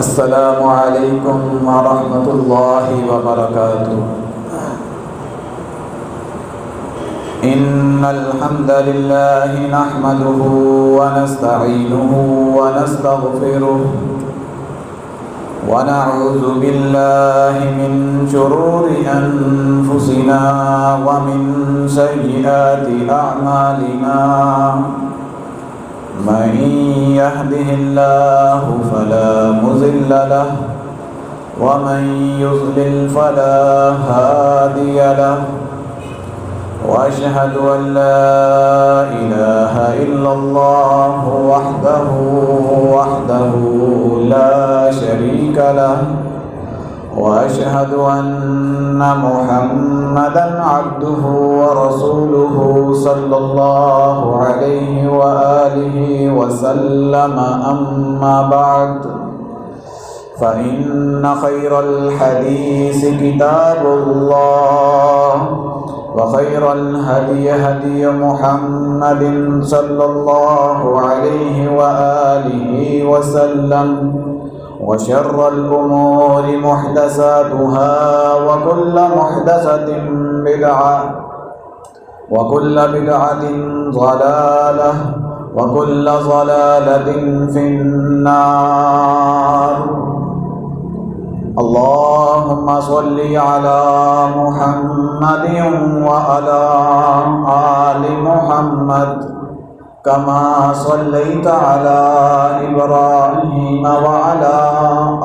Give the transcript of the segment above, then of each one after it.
السلام علیکم ورحمۃ اللہ وبرکاتہ۔ ان الحمد للہ نحمده ونستعینه ونستغفره ونعوذ باللہ من شرور انفسنا ومن سیئات اعمالنا، من يهده الله فلا مضل له ومن يضلل فلا هادي له، وأشهد أن لا إله إلا الله وحده لا شريك له، وأشهد أن محمدًا عبده ورسوله صلى الله عليه وآله وسلم، أما بعد فإن خير الحديث كتاب الله، وخير الهدي هدي محمد صلى الله عليه وآله وسلم، وشر الأمور محدثاتها، وكل محدثة بدعة، وكل بدعة ضلالة، وكل ضلالة في النار۔ اللهم صل على محمد وعلى آل محمد كما صليت على إبراهيم وعلى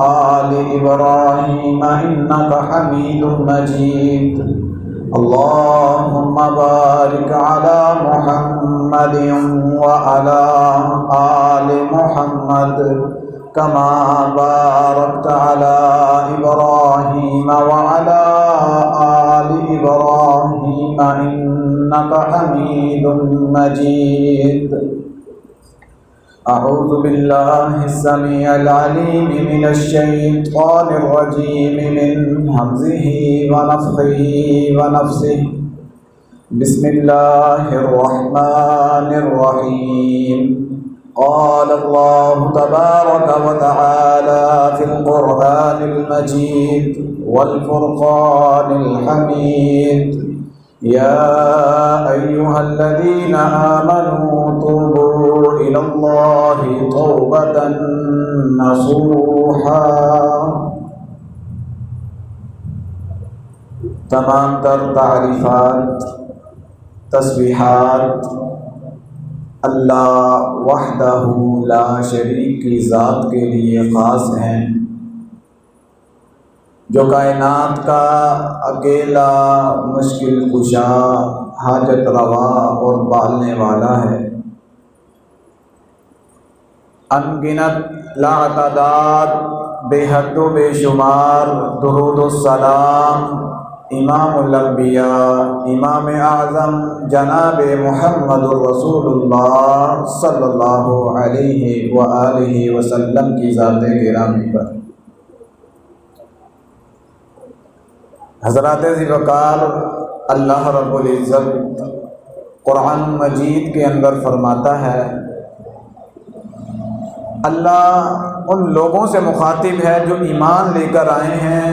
آل إبراهيم إنك حميد مجيد۔ اللهم بارك على محمد وعلى آل محمد كما باركت على إبراهيم وعلى آل إبراهيم إنك حميد مجيد۔ أعوذ بالله السميع العليم من الشيطان الرجيم من همزه ونفخه ونفسه، بسم الله الرحمن الرحيم۔ قال الله تبارك وتعالى في القرآن المجيد والفرقان الحميد، يا أيها الذين آمنوا توبوا إلى الله توبة نصوحا۔ تمام تر تعریفات، تسبیحات اللہ وحدہ لا شریک کی ذات کے لیے خاص ہیں، جو کائنات کا اکیلا مشکل کشا، حاجت روا اور پالنے والا ہے۔ ان گنت لاعداد، بے حد و بے شمار درود و سلام امام الانبیاء، امام اعظم جناب محمد الرسول اللہ صلی اللہ علیہ وآلہ وسلم کی ذات گرامی پر۔ حضرات ذی وقار اللہ رب العزت قرآن مجید کے اندر فرماتا ہے، اللہ ان لوگوں سے مخاطب ہے جو ایمان لے کر آئے ہیں،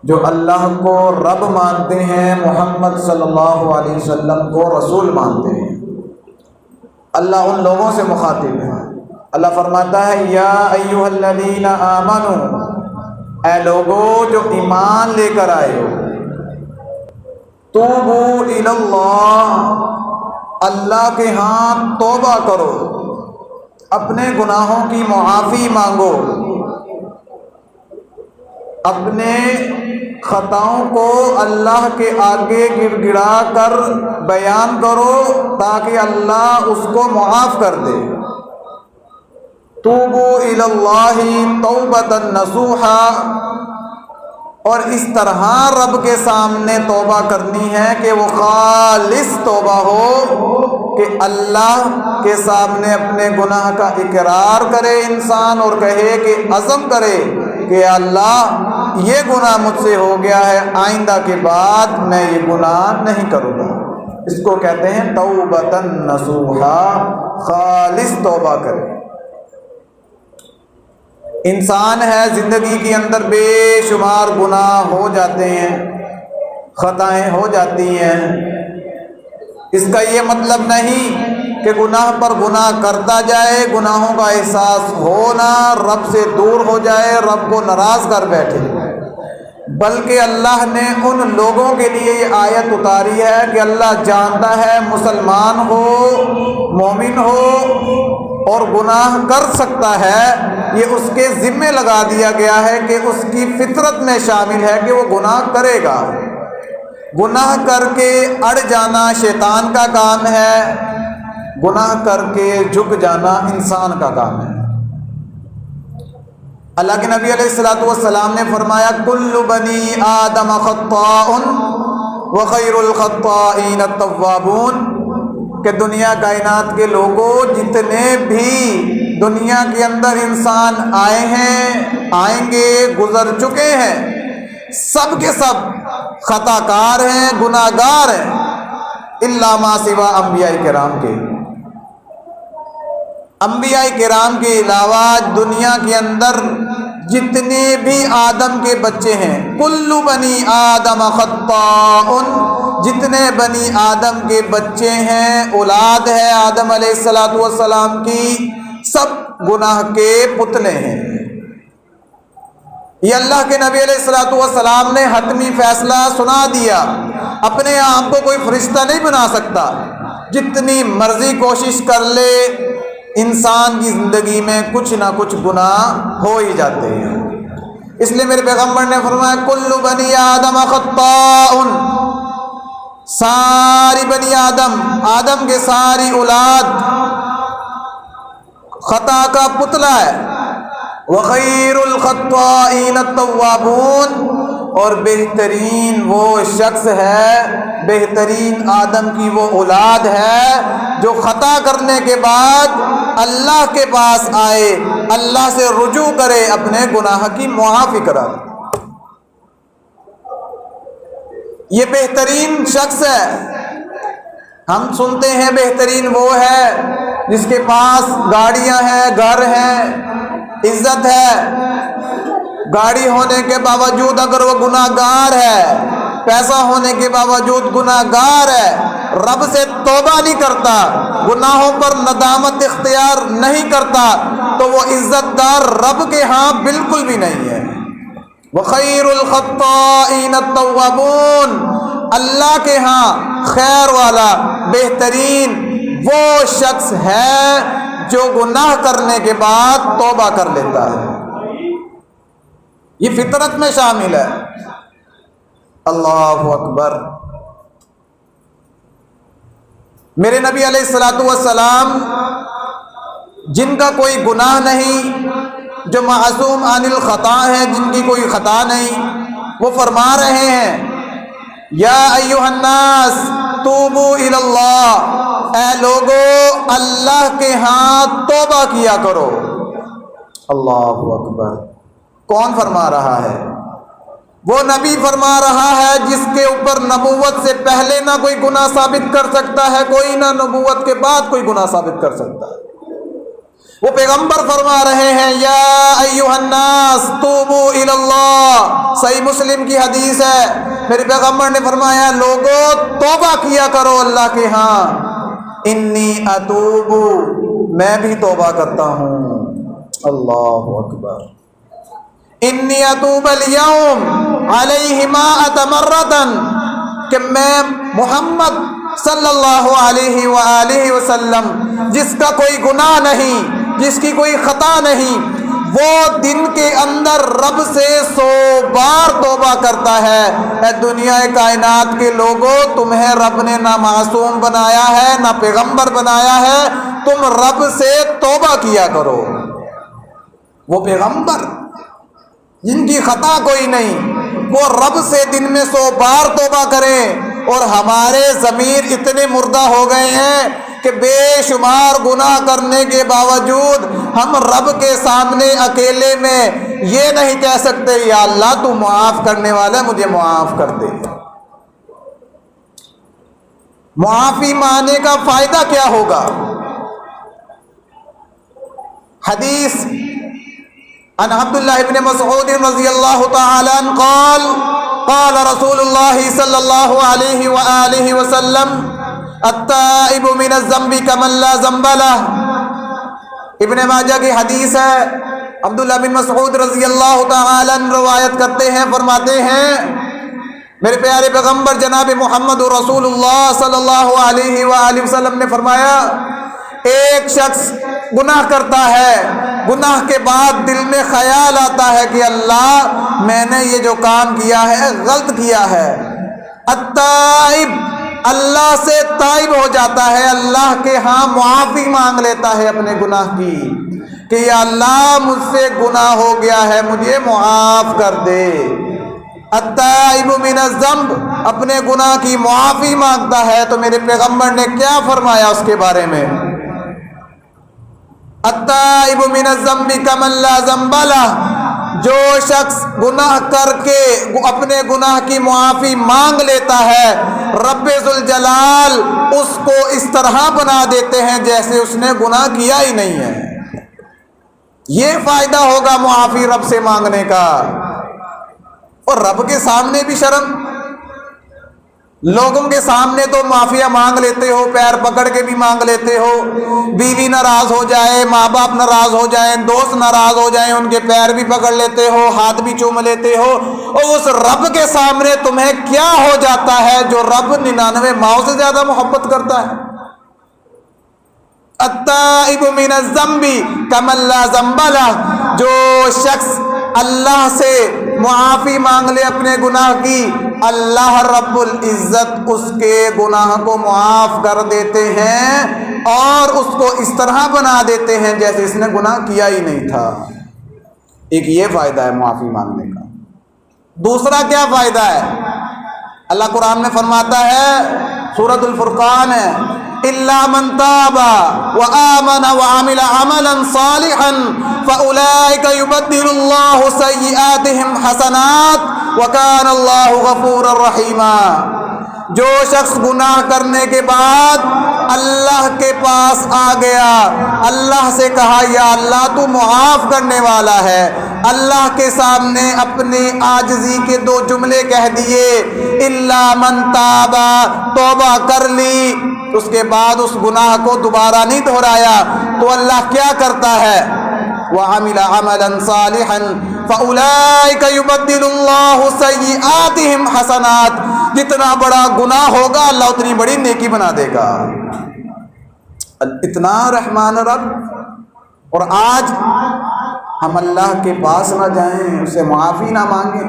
جو اللہ کو رب مانتے ہیں، محمد صلی اللہ علیہ وسلم کو رسول مانتے ہیں۔ اللہ ان لوگوں سے مخاطب ہے۔ اللہ فرماتا ہے، یا ایھا الذین آمنوا، اے لوگو جو ایمان لے کر آئے ہو، توبوا الی اللہ، اللہ کے ہاں توبہ کرو، اپنے گناہوں کی معافی مانگو، اپنے خطاؤں کو اللہ کے آگے گڑ گڑا کر بیان کرو تاکہ اللہ اس کو معاف کر دے۔ توبوا الی اللہ توبۃ نصوحا، اور اس طرح رب کے سامنے توبہ کرنی ہے کہ وہ خالص توبہ ہو، کہ اللہ کے سامنے اپنے گناہ کا اقرار کرے انسان اور کہے کہ عزم کرے کہ اللہ یہ گناہ مجھ سے ہو گیا ہے، آئندہ کے بعد میں یہ گناہ نہیں کروں گا۔ اس کو کہتے ہیں توبۃ نصوحا، خالص توبہ کرے۔ انسان ہے، زندگی کے اندر بے شمار گناہ ہو جاتے ہیں، خطائیں ہو جاتی ہیں۔ اس کا یہ مطلب نہیں کہ گناہ پر گناہ کرتا جائے، گناہوں کا احساس ہونا، رب سے دور ہو جائے، رب کو ناراض کر بیٹھے، بلکہ اللہ نے ان لوگوں کے لیے یہ آیت اتاری ہے کہ اللہ جانتا ہے مسلمان ہو، مومن ہو اور گناہ کر سکتا ہے، یہ اس کے ذمے لگا دیا گیا ہے کہ اس کی فطرت میں شامل ہے کہ وہ گناہ کرے گا۔ گناہ کر کے اڑ جانا شیطان کا کام ہے، گناہ کر کے جھک جانا انسان کا کام ہے۔ اللہ کے نبی علیہ الصلوۃ والسلام نے فرمایا کل بنی آدم خطاء وخیر الخطائین التوابون، کہ دنیا کائنات کے لوگوں، جتنے بھی دنیا کے اندر انسان آئے ہیں، آئیں گے، گزر چکے ہیں، سب کے سب خطا کار ہیں، گناہ گار ہیں، الا ما سوا انبیاء کرام کے۔ انبیاء کرام کے علاوہ دنیا کے اندر جتنے بھی آدم کے بچے ہیں، کل بنی آدم خطاء، جتنے بنی آدم کے بچے ہیں، اولاد ہے آدم علیہ الصلوۃ والسلام کی، سب گناہ کے پتلے ہیں۔ یہ اللہ کے نبی علیہ الصلوۃ والسلام نے حتمی فیصلہ سنا دیا۔ اپنے آپ کو کوئی فرشتہ نہیں بنا سکتا، جتنی مرضی کوشش کر لے، انسان کی زندگی میں کچھ نہ کچھ گناہ ہو ہی جاتے ہیں۔ اس لیے میرے پیغمبر نے فرمایا کل بنی آدم خطاء، ساری بنی آدم، آدم کے ساری اولاد خطا کا پتلا ہے۔ وخیر الخطائین التوابون، اور بہترین وہ شخص ہے، بہترین آدم کی وہ اولاد ہے جو خطا کرنے کے بعد اللہ کے پاس آئے، اللہ سے رجوع کرے، اپنے گناہ کی معافی کرے۔ یہ بہترین شخص ہے۔ ہم سنتے ہیں بہترین وہ ہے جس کے پاس گاڑیاں ہیں، گھر ہیں، عزت ہے، گاڑی ہونے کے باوجود اگر وہ گناہ گار ہے، پیسہ ہونے کے باوجود گناہ گار ہے، رب سے توبہ نہیں کرتا، گناہوں پر ندامت اختیار نہیں کرتا، تو وہ عزت دار رب کے ہاں بالکل بھی نہیں ہے۔ وخیر الخطائین التوابون، اللہ کے ہاں خیر والا، بہترین وہ شخص ہے جو گناہ کرنے کے بعد توبہ کر لیتا ہے۔ یہ فطرت میں شامل ہے۔ اللہ اکبر۔ میرے نبی علیہ الصلوۃ والسلام، جن کا کوئی گناہ نہیں، جو معصوم عن الخطا ہیں، جن کی کوئی خطا نہیں، وہ فرما رہے ہیں یا ایھا الناس توبوا الی اللہ، اے لوگو اللہ کے ہاں توبہ کیا کرو۔ اللہ اکبر۔ کون فرما رہا ہے؟ وہ نبی فرما رہا ہے جس کے اوپر نبوت سے پہلے نہ کوئی گناہ ثابت کر سکتا ہے کوئی، نہ نبوت کے بعد کوئی گناہ ثابت کر سکتا ہے۔ وہ پیغمبر فرما رہے ہیں یا ایھا الناس توبوا الی اللہ، صحیح مسلم کی حدیث ہے، میرے پیغمبر نے فرمایا لوگو توبہ کیا کرو اللہ کے ہاں، انی اتوب، میں بھی توبہ کرتا ہوں۔ اللہ اکبر۔ انی اتوب الیوم علیہ مائۃ مرۃ، کہ میں محمد صلی اللہ علیہ وآلہ وسلم، جس کا کوئی گناہ نہیں، جس کی کوئی خطا نہیں، وہ دن کے اندر رب سے 100 بار توبہ کرتا ہے۔ اے دنیا کائنات کے لوگوں، تمہیں رب نے نہ معصوم بنایا ہے، نہ پیغمبر بنایا ہے، تم رب سے توبہ کیا کرو۔ وہ پیغمبر جن کی خطا کوئی نہیں، وہ رب سے دن میں 100 بار توبہ کریں، اور ہمارے ضمیر اتنے مردہ ہو گئے ہیں کہ بے شمار گناہ کرنے کے باوجود ہم رب کے سامنے اکیلے میں یہ نہیں کہہ سکتے یا اللہ تو معاف کرنے والا ہے، مجھے معاف کر دے۔ معافی مانگنے کا فائدہ کیا ہوگا؟ حدیث عن عبد الله بن مسعود رضي الله تعالى عنه قال قال رسول الله صلى الله عليه وآله وسلم التائب من الذنب كمن لا ذنب له. ابن ماجہ کی حدیث ہے. عبداللہ بن مسعود رضی اللہ تعالی عنہ روایت کرتے ہیں, فرماتے ہیں میرے پیارے پیغمبر جناب محمد رسول اللہ صلی اللہ علیہ وآلہ وسلم نے فرمایا, ایک شخص گناہ کرتا ہے, گناہ کے بعد دل میں خیال آتا ہے کہ اللہ میں نے یہ جو کام کیا ہے غلط کیا ہے. التائب, اللہ سے تائب ہو جاتا ہے, اللہ کے ہاں معافی مانگ لیتا ہے اپنے گناہ کی کہ یا اللہ مجھ سے گناہ ہو گیا ہے, مجھے معاف کر دے. التائب من الذنب, اپنے گناہ کی معافی مانگتا ہے. تو میرے پیغمبر نے کیا فرمایا اس کے بارے میں؟ التائب من الذنب کمن لا ذنب له, جو شخص گناہ کر کے اپنے گناہ کی معافی مانگ لیتا ہے, رب ذوالجلال اس کو اس طرح بنا دیتے ہیں جیسے اس نے گناہ کیا ہی نہیں ہے. یہ فائدہ ہوگا معافی رب سے مانگنے کا. اور رب کے سامنے بھی شرم, لوگوں کے سامنے تو معافیا مانگ لیتے ہو, پیر پکڑ کے بھی مانگ لیتے ہو, بیوی ناراض ہو جائے, ماں باپ ناراض ہو جائیں, دوست ناراض ہو جائیں, ان کے پیر بھی پکڑ لیتے ہو, ہاتھ بھی چوم لیتے ہو. اور اس رب کے سامنے تمہیں کیا ہو جاتا ہے جو رب 99 ماؤں سے زیادہ محبت کرتا ہے؟ التائب من الذنب کمن لا ذنب له, جو شخص اللہ سے معافی مانگ لے اپنے گناہ کی, اللہ رب العزت اس کے گناہ کو معاف کر دیتے ہیں اور اس کو اس طرح بنا دیتے ہیں جیسے اس نے گناہ کیا ہی نہیں تھا. ایک یہ فائدہ ہے معافی مانگنے کا. دوسرا کیا فائدہ ہے؟ اللہ قرآن میں فرماتا ہے, سورۃ الفرقان ہے, إلا من تاب وآمن وعمل عملا صالحا فأولئك يبدل الله سيئاتهم حسنات وكان الله غفورا رحيما. جو شخص گناہ کرنے کے بعد اللہ کے پاس آ گیا, اللہ سے کہا یا اللہ تو معاف کرنے والا ہے, اللہ کے سامنے اپنی عاجزی کے 2 جملے کہہ دیے, الا من تابا, توبہ کر لی, اس کے بعد اس گناہ کو دوبارہ نہیں دہرایا, تو اللہ کیا کرتا ہے؟ وَعَمِلَ عَمَلًا صَالِحًا فَأُولَئِكَ يُبَدِّلُ اللَّهُ سَيِّئَاتِهِمْ حَسَنَاتٍ. جتنا بڑا گناہ ہوگا اللہ اتنی بڑی نیکی بنا دے گا. اتنا رحمان رب. اور آج ہم اللہ کے پاس نہ جائیں, اسے معافی نہ مانگیں.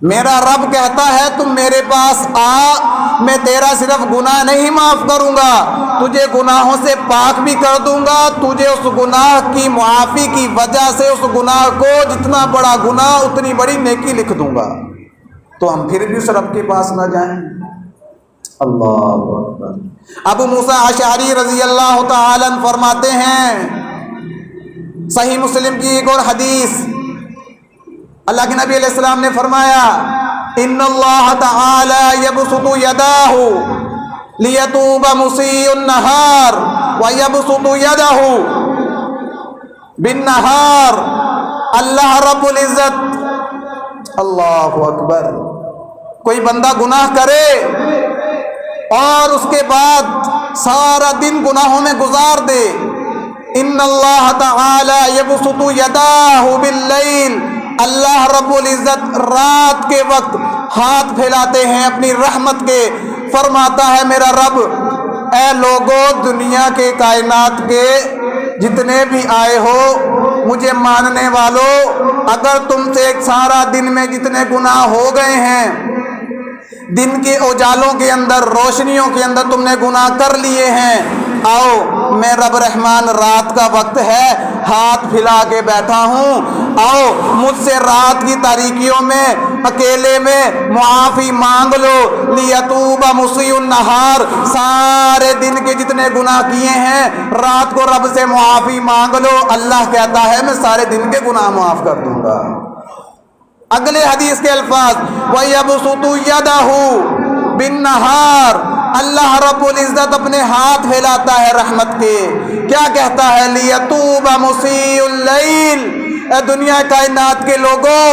میرا رب کہتا ہے تم میرے پاس آ, میں تیرا صرف گناہ نہیں معاف کروں گا, تجھے گناہوں سے پاک بھی کر دوں گا, تجھے اس گناہ کی معافی کی وجہ سے اس گناہ کو, جتنا بڑا گناہ اتنی بڑی نیکی لکھ دوں گا. تو ہم پھر بھی اس رب کے پاس نہ جائیں. اللہ اکبر. ابو موسیٰ اشعری رضی اللہ تعالی عنہ فرماتے ہیں, صحیح مسلم کی ایک اور حدیث, اللہ کے نبی علیہ السلام نے فرمایا, ان اللہ تعالی یبسط یداہ لیتوب مسیء النہار ویبسط یدہ بالنہار. اللہ رب العزت, اللہ اکبر, کوئی بندہ گناہ کرے اور اس کے بعد سارا دن گناہوں میں گزار دے, ان اللہ تعالی یبسط یداہ باللیل, اللہ رب العزت رات کے وقت ہاتھ پھیلاتے ہیں اپنی رحمت کے, فرماتا ہے میرا رب, اے لوگوں دنیا کے کائنات کے جتنے بھی آئے ہو مجھے ماننے والوں, اگر تم سے ایک سارا دن میں جتنے گناہ ہو گئے ہیں, دن کے اجالوں کے اندر, روشنیوں کے اندر تم نے گناہ کر لیے ہیں, آؤ میں رب رحمان, رات کا وقت ہے, ہاتھ پھیلا کے بیٹھا ہوں, آؤ مجھ سے رات کی تاریکیوں میں اکیلے میں معافی مانگ لو. لیتوب مسیء النہار, سارے دن کے جتنے گناہ کیے ہیں رات کو رب سے معافی مانگ لو. اللہ کہتا ہے میں سارے دن کے گناہ معاف کر دوں گا. اگلے حدیث کے الفاظ, وَيَبْسُطُ يَدَهُ بِالنَّهَارِ, اللہ رب العزت اپنے ہاتھ پھیلاتا ہے رحمت کے، کیا کہتا ہے لیتوب مسیء اللیل، اے دنیا کائنات کے لوگوں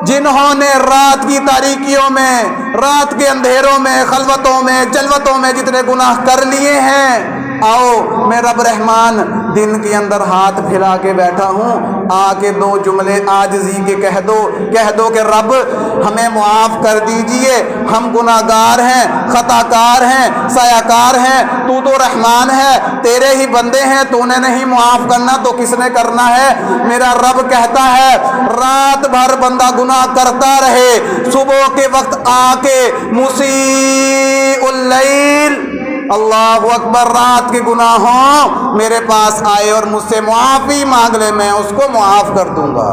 جنہوں نے رات کی تاریکیوں میں، رات کے اندھیروں میں، خلوتوں میں، جلوتوں میں جتنے گناہ کر لیے ہیں، آؤ میں رب رحمان دن کے اندر ہاتھ پھیلا کے بیٹھا ہوں، آ کے دو جملے عاجزی کے کہہ دو کہ رب ہمیں معاف کر دیجئے، ہم گناہ گار ہیں، خطا کار ہیں، سایہ کار ہیں، تو تو رحمان ہے، تیرے ہی بندے ہیں، تو نے نہیں معاف کرنا تو کس نے کرنا ہے؟ میرا رب کہتا ہے رات بھر بندہ گناہ کرتا رہے، صبح کے وقت آ کے مسیء اللیل، اللہ اکبر، رات کے گناہوں میرے پاس آئے اور مجھ سے معافی مانگ لے، میں اس کو معاف کر دوں گا۔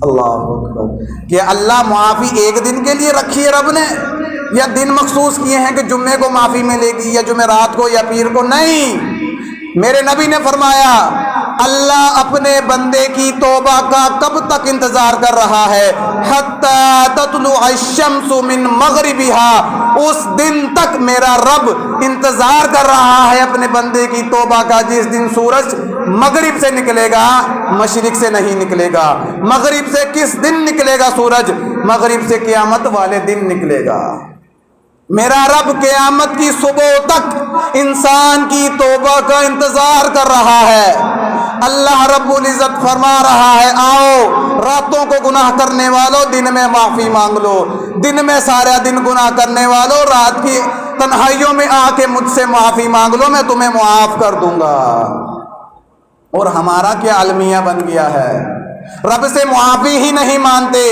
اللہ اکبر، کہ اللہ معافی ایک دن کے لیے رکھی ہے رب نے، یا دن مخصوص کیے ہیں کہ جمعے کو معافی ملے گی یا جمعرات کو یا پیر کو؟ نہیں، میرے نبی نے فرمایا اللہ اپنے بندے کی توبہ کا کب تک انتظار کر رہا ہے؟ حتی تطلع الشمس من مغربها، اس دن تک میرا رب انتظار کر رہا ہے اپنے بندے کی توبہ کا جس دن سورج مغرب سے نکلے گا، مشرق سے نہیں نکلے گا۔ مغرب سے کس دن نکلے گا سورج؟ مغرب سے قیامت والے دن نکلے گا۔ میرا رب قیامت کی صبح تک انسان کی توبہ کا انتظار کر رہا ہے۔ اللہ رب العزت فرما رہا ہے آؤ راتوں کو گناہ کرنے والوں دن میں معافی مانگ لو، دن میں سارا دن گناہ کرنے والوں رات کی تنہائیوں میں آ کے مجھ سے معافی مانگ لو، میں تمہیں معاف کر دوں گا۔ اور ہمارا کیا المیہ بن گیا ہے، رب سے معافی ہی نہیں مانتے۔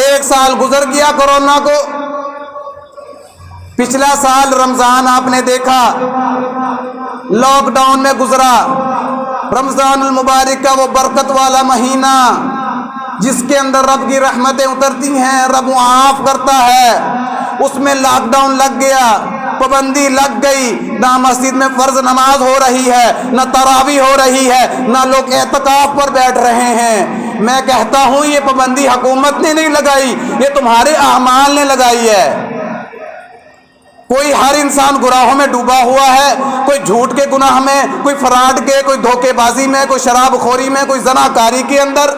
ایک سال گزر گیا کورونا کو، پچھلا سال رمضان آپ نے دیکھا لاک ڈاؤن میں گزرا، رمضان المبارک کا وہ برکت والا مہینہ جس کے اندر رب کی رحمتیں اترتی ہیں، رب معاف کرتا ہے، اس میں لاک ڈاؤن لگ گیا، پابندی لگ گئی، نہ مسجد میں فرض نماز ہو رہی ہے، نہ تراویح ہو رہی ہے، نہ لوگ اعتکاف پر بیٹھ رہے ہیں۔ میں کہتا ہوں یہ پابندی حکومت نے نہیں لگائی، یہ تمہارے اعمال نے لگائی ہے۔ کوئی ہر انسان گناہوں میں ڈوبا ہوا ہے، کوئی جھوٹ کے گناہ میں، کوئی فراڈ کے، کوئی دھوکے بازی میں، کوئی شراب خوری میں، کوئی زناکاری کے اندر،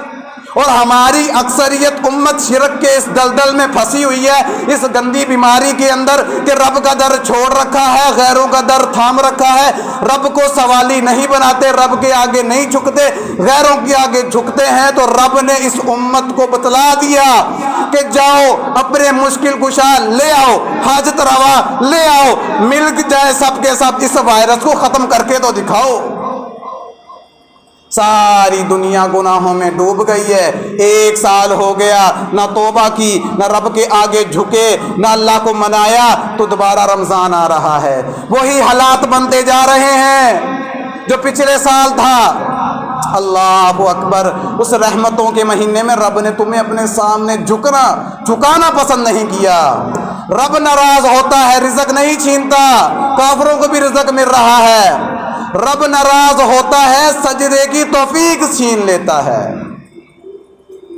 اور ہماری اکثریت امت شرک کے اس دلدل میں پھنسی ہوئی ہے، اس گندی بیماری کے اندر کہ رب کا در چھوڑ رکھا ہے، غیروں کا در تھام رکھا ہے، رب کو سوالی نہیں بناتے، رب کے آگے نہیں جھکتے، غیروں کے آگے جھکتے ہیں۔ تو رب نے اس امت کو بتلا دیا کہ جاؤ اپنے مشکل کشا لے آؤ، حاجت روا لے آؤ، مل جائے سب کے سب، اس وائرس کو ختم کر کے تو دکھاؤ۔ ساری دنیا گناہوں میں ڈوب گئی ہے، ایک سال ہو گیا، نہ توبہ کی، نہ رب کے آگے جھکے، نہ اللہ کو منایا، تو دوبارہ رمضان آ رہا ہے، وہی حالات بنتے جا رہے ہیں جو پچھلے سال تھا۔ اللہ اکبر، اس رحمتوں کے مہینے میں رب نے تمہیں اپنے سامنے جھکانا پسند نہیں کیا۔ رب ناراض ہوتا ہے، رزق نہیں چھینتا، کافروں کو بھی رزق مل رہا ہے۔ رب ناراض ہوتا ہے، سجدے کی توفیق چھین لیتا ہے۔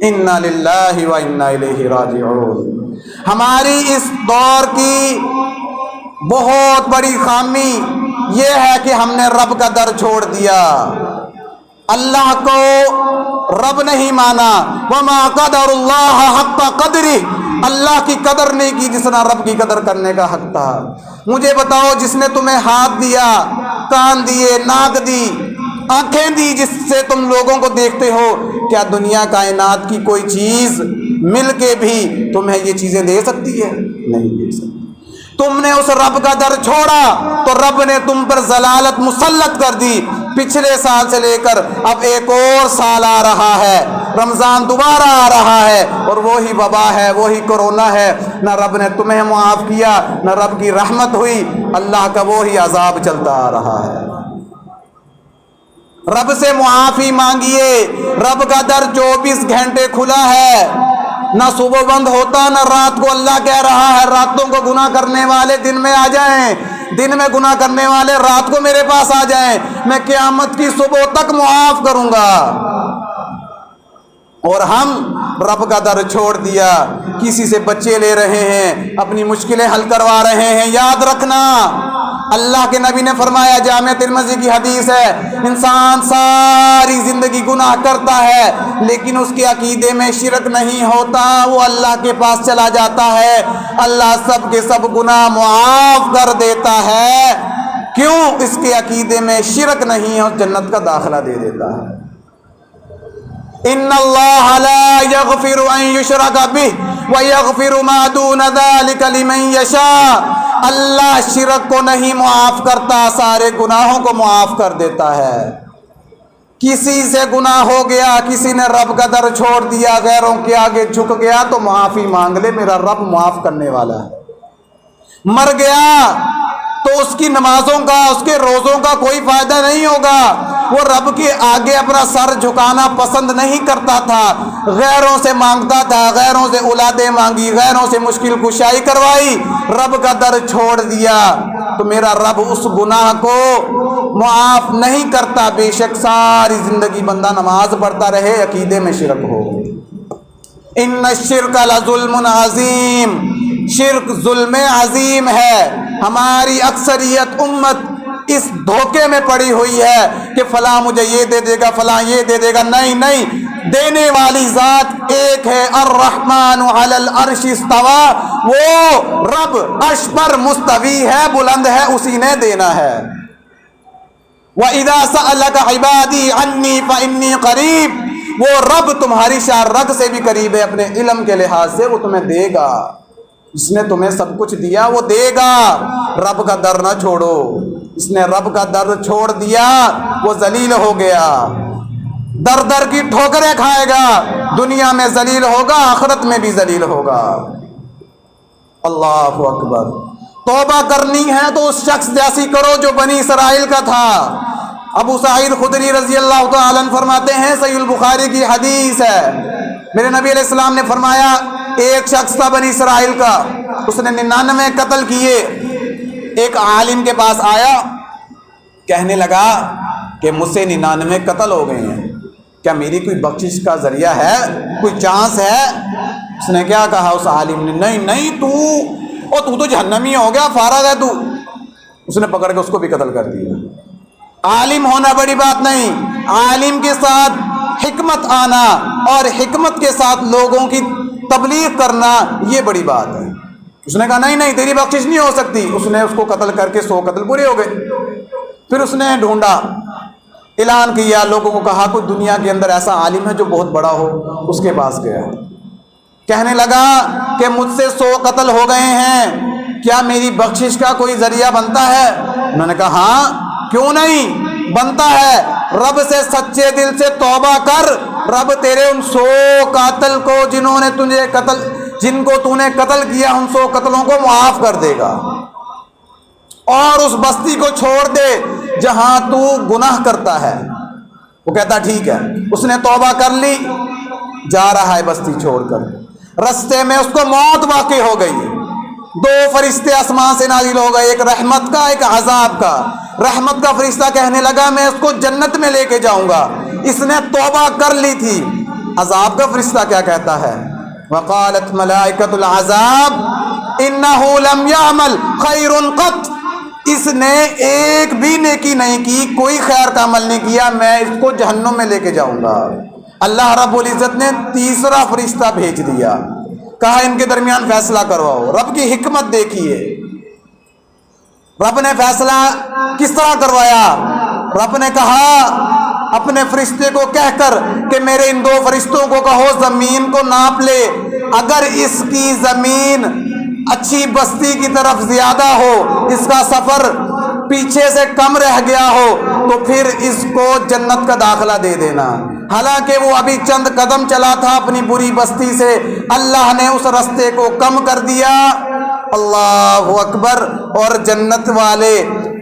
انا للہ و انا الیہ راجعون۔ ہماری اس دور کی بہت بڑی خامی یہ ہے کہ ہم نے رب کا در چھوڑ دیا، اللہ کو رب نہیں مانا۔ وما قدر اللہ حق قدرہ، اللہ کی قدر نہیں کی جس نے رب کی قدر کرنے کا حق تھا۔ مجھے بتاؤ، جس نے تمہیں ہاتھ دیا، کان دیے، ناک دی، آنکھیں دی، جس سے تم لوگوں کو دیکھتے ہو، کیا دنیا کائنات کی کوئی چیز مل کے بھی تمہیں یہ چیزیں دے سکتی ہے؟ نہیں دے سکتی۔ تم نے اس رب کا در چھوڑا تو رب نے تم پر ضلالت مسلط کر دی۔ پچھلے سال سے لے کر اب ایک اور سال آ رہا ہے، رمضان دوبارہ آ رہا ہے، اور وہی وبا ہے، وہی کورونا ہے۔ نہ رب نے تمہیں معاف کیا، نہ رب کی رحمت ہوئی، اللہ کا وہی عذاب چلتا آ رہا ہے۔ رب سے معافی مانگیے، رب کا در 24 گھنٹے کھلا ہے، نہ صبح بند ہوتا نہ رات کو۔ اللہ کہہ رہا ہے راتوں کو گناہ کرنے والے دن میں آ جائیں، دن میں گناہ کرنے والے رات کو میرے پاس آ جائیں، میں قیامت کی صبح تک معاف کروں گا۔ اور ہم رب کا در چھوڑ دیا، کسی سے بچے لے رہے ہیں، اپنی مشکلیں حل کروا رہے ہیں۔ یاد رکھنا اللہ کے نبی نے فرمایا، جامع ترمذی کی حدیث ہے، انسان ساری زندگی گناہ کرتا ہے لیکن اس کے عقیدے میں شرک نہیں ہوتا، وہ اللہ کے پاس چلا جاتا ہے، اللہ سب کے سب گناہ معاف کر دیتا ہے۔ کیوں؟ اس کے عقیدے میں شرک نہیں ہے، اور جنت کا داخلہ دے دیتا ہے۔ ان اللہ لا یغفر ان یشرک بہ ویغفر ما دون ذلک لمن یشاء، اللہ شرک کو نہیں معاف کرتا، سارے گناہوں کو معاف کر دیتا ہے۔ کسی سے گناہ ہو گیا، کسی نے رب کا در چھوڑ دیا، غیروں کے آگے جھک گیا تو معافی مانگ لے، میرا رب معاف کرنے والا ہے۔ مر گیا تو اس کی نمازوں کا، اس کے روزوں کا کوئی فائدہ نہیں ہوگا، وہ رب کے آگے اپنا سر جھکانا پسند نہیں کرتا تھا، غیروں سے مانگتا تھا، غیروں سے اولادیں مانگی، غیروں سے مشکل کشائی کروائی، رب کا در چھوڑ دیا تو میرا رب اس گناہ کو معاف نہیں کرتا، بے شک ساری زندگی بندہ نماز پڑھتا رہے، عقیدے میں شرک ہو۔ ان الشرک لظلم عظیم، شرک ظلم عظیم ہے۔ ہماری اکثریت امت اس دھوکے میں پڑی ہوئی ہے کہ فلاں مجھے یہ دے دے گا، فلاں یہ دے دے گا۔ نہیں نہیں، دینے والی ذات ایک ہے، الرحمن علی العرش استویٰ، وہ رب عرش پر مستوی ہے، بلند ہے، اسی نے دینا ہے۔ وَإِذَا سَأَلَكَ عِبَادِي عَنِّي فَإِنِّي قَرِيب، وہ رب تمہاری شاہ رگ سے بھی قریب ہے، اپنے علم کے لحاظ سے وہ تمہیں دے گا، اس نے تمہیں سب کچھ دیا، وہ دے گا۔ رب کا در نہ چھوڑو، اس نے رب کا در چھوڑ دیا وہ ذلیل ہو گیا، در در کی ٹھوکریں کھائے گا، دنیا میں ذلیل ہوگا، آخرت میں بھی ذلیل ہوگا۔ اللہ اکبر۔ توبہ کرنی ہے تو اس شخص جیسی کرو جو بنی اسرائیل کا تھا۔ ابو سعید خدری رضی اللہ تعالیٰ عنہ فرماتے ہیں، صحیح البخاری کی حدیث ہے، میرے نبی علیہ السلام نے فرمایا، ایک شخص تھا بنی اسرائیل کا، اس نے 99 قتل کیے۔ ایک عالم کے پاس آیا، کہنے لگا کہ مجھ سے 99 قتل ہو گئے ہیں، کیا میری کوئی بخشش کا ذریعہ ہے، کوئی چانس ہے؟ اس نے کیا کہا اس عالم نے، نہیں نہیں، تو تو جہنمی ہو گیا، فارغ ہے تو۔ اس نے پکڑ کے اس کو بھی قتل کر دیا۔ عالم ہونا بڑی بات نہیں، عالم کے ساتھ حکمت آنا اور حکمت کے ساتھ لوگوں کی تبلیغ کرنا، یہ بڑی بات ہے۔ اس نے کہا نہیں نہیں، تیری بخشش نہیں ہو سکتی۔ اس نے اس کو قتل کر کے 100 قتل پورے ہو گئے۔ پھر اس نے ڈھونڈا، اعلان کیا، لوگوں کو کہا کوئی دنیا کے اندر ایسا عالم ہے جو بہت بڑا ہو، اس کے پاس گیا، کہنے لگا کہ مجھ سے 100 قتل ہو گئے ہیں، کیا میری بخشش کا کوئی ذریعہ بنتا ہے؟ انہوں نے کہا ہاں، کیوں نہیں بنتا ہے، رب سے سچے دل سے توبہ کر، رب تیرے ان 100 قاتل کو جن کو تو نے قتل کیا، ان 100 قتلوں کو معاف کر دے گا، اور اس بستی کو چھوڑ دے جہاں تو گناہ کرتا ہے۔ وہ کہتا ٹھیک ہے۔ اس نے توبہ کر لی، جا رہا ہے بستی چھوڑ کر، رستے میں اس کو موت واقع ہو گئی، 2 فرشتے آسمان سے نازل ہو گئے، ایک رحمت کا، ایک عذاب کا۔ رحمت کا فرشتہ کہنے لگا میں اس کو جنت میں لے کے جاؤں گا، اس نے توبہ کر لی تھی۔ عذاب کا فرشتہ کیا کہتا ہے، وقالت ملائکۃ العذاب انہ لم یعمل خیر قط، اس نے ایک بھی نیکی نہیں کی، کوئی خیر کا عمل نہیں کیا، میں اس کو جہنم میں لے کے جاؤں گا۔ اللہ رب العزت نے تیسرا فرشتہ بھیج دیا، کہا ان کے درمیان فیصلہ کرواؤ۔ رب کی حکمت دیکھیے، رب نے فیصلہ کس طرح کروایا؟ رب نے کہا اپنے فرشتے کو کہہ کر کہ میرے ان 2 فرشتوں کو کہو زمین کو ناپ لے، اگر اس کی زمین اچھی بستی کی طرف زیادہ ہو، اس کا سفر پیچھے سے کم رہ گیا ہو، تو پھر اس کو جنت کا داخلہ دے دینا۔ حالانکہ وہ ابھی چند قدم چلا تھا اپنی بری بستی سے، اللہ نے اس رستے کو کم کر دیا۔ اللہ اکبر۔ اور جنت والے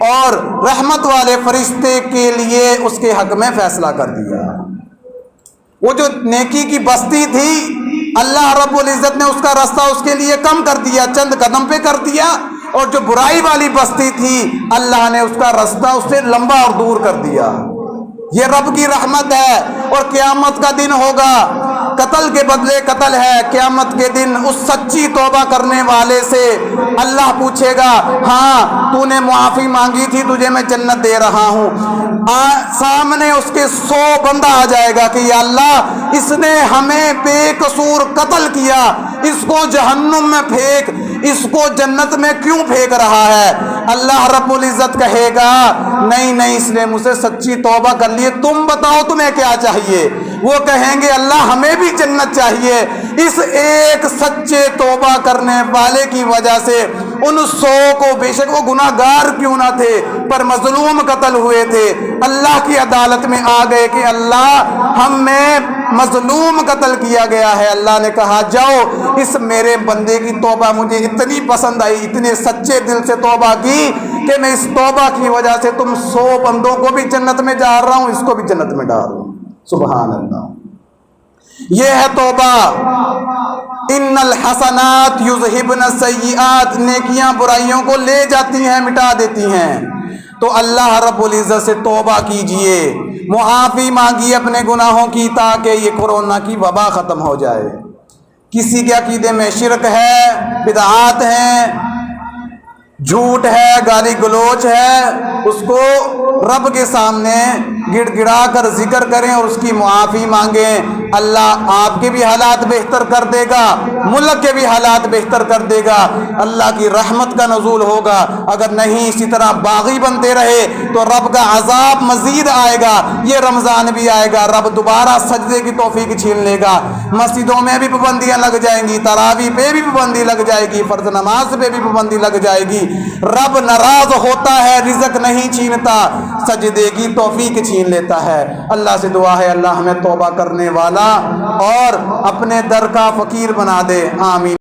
اور رحمت والے فرشتے کے لیے اس کے حق میں فیصلہ کر دیا۔ وہ جو نیکی کی بستی تھی، اللہ رب العزت نے اس کا راستہ اس کے لیے کم کر دیا، چند قدم پہ کر دیا، اور جو برائی والی بستی تھی اللہ نے اس کا راستہ اس سے لمبا اور دور کر دیا۔ یہ رب کی رحمت ہے۔ اور قیامت کا دن ہوگا، قتل کے بدلے قتل ہے. قیامت کے دن اس سچی توبہ کرنے والے سے اللہ پوچھے گا ہاں تو نے معافی مانگی تھی, تجھے میں جنت دے رہا ہوں. سامنے اس کے 100 بندہ آ جائے گا کہ یا اللہ اس نے ہمیں بے قصور قتل کیا, اس کو جہنم میں پھینک, اس کو جنت میں کیوں پھینک رہا ہے؟ اللہ رب العزت کہے گا نہیں نہیں, اس نے مجھ سے سچی توبہ کر لی, تم بتاؤ تمہیں کیا چاہیے؟ وہ کہیں گے اللہ ہمیں بھی جنت چاہیے. اس ایک سچے توبہ کرنے والے کی وجہ سے ان 100 کو, بے شک وہ گناہ گار کیوں نہ تھے پر مظلوم قتل ہوئے تھے, اللہ کی عدالت میں آ گئے کہ اللہ ہمیں مظلوم قتل کیا گیا ہے. اللہ نے کہا جاؤ, اس میرے بندے کی توبہ مجھے اتنی پسند آئی, اتنے سچے دل سے توبہ کی کہ میں اس توبہ کی وجہ سے تم 100 بندوں کو بھی جنت میں ڈال رہا ہوں, اس کو بھی جنت میں ڈال رہا ہوں. سبحان اللہ. یہ ہے توبہ. ان الحسنات یذہبن السیئات, نیکیاں برائیوں کو لے جاتی ہیں, مٹا دیتی ہیں. تو اللہ رب العزت سے توبہ کیجئے, معافی مانگیے اپنے گناہوں کی تاکہ یہ کورونا کی وبا ختم ہو جائے. کسی کے عقیدے میں شرک ہے, بدعات ہیں, جھوٹ ہے, گالی گلوچ ہے, اس کو رب کے سامنے گڑ گڑا کر ذکر کریں اور اس کی معافی مانگیں. اللہ آپ کے بھی حالات بہتر کر دے گا, ملک کے بھی حالات بہتر کر دے گا, اللہ کی رحمت کا نزول ہوگا. اگر نہیں اسی طرح باغی بنتے رہے تو رب کا عذاب مزید آئے گا. یہ رمضان بھی آئے گا, رب دوبارہ سجدے کی توفیق چھین لے گا, مسجدوں میں بھی پابندیاں لگ جائیں گی, تراویح پہ بھی پابندی لگ جائے گی, فرض نماز پہ بھی پابندی لگ جائے گی. رب ناراض ہوتا ہے, رزق نہیں چھینتا, سجدے کی توفیق چھین لیتا ہے. اللہ سے دعا ہے اللہ ہمیں توبہ کرنے والا اور اپنے در کا فقیر بنا دے. آمین.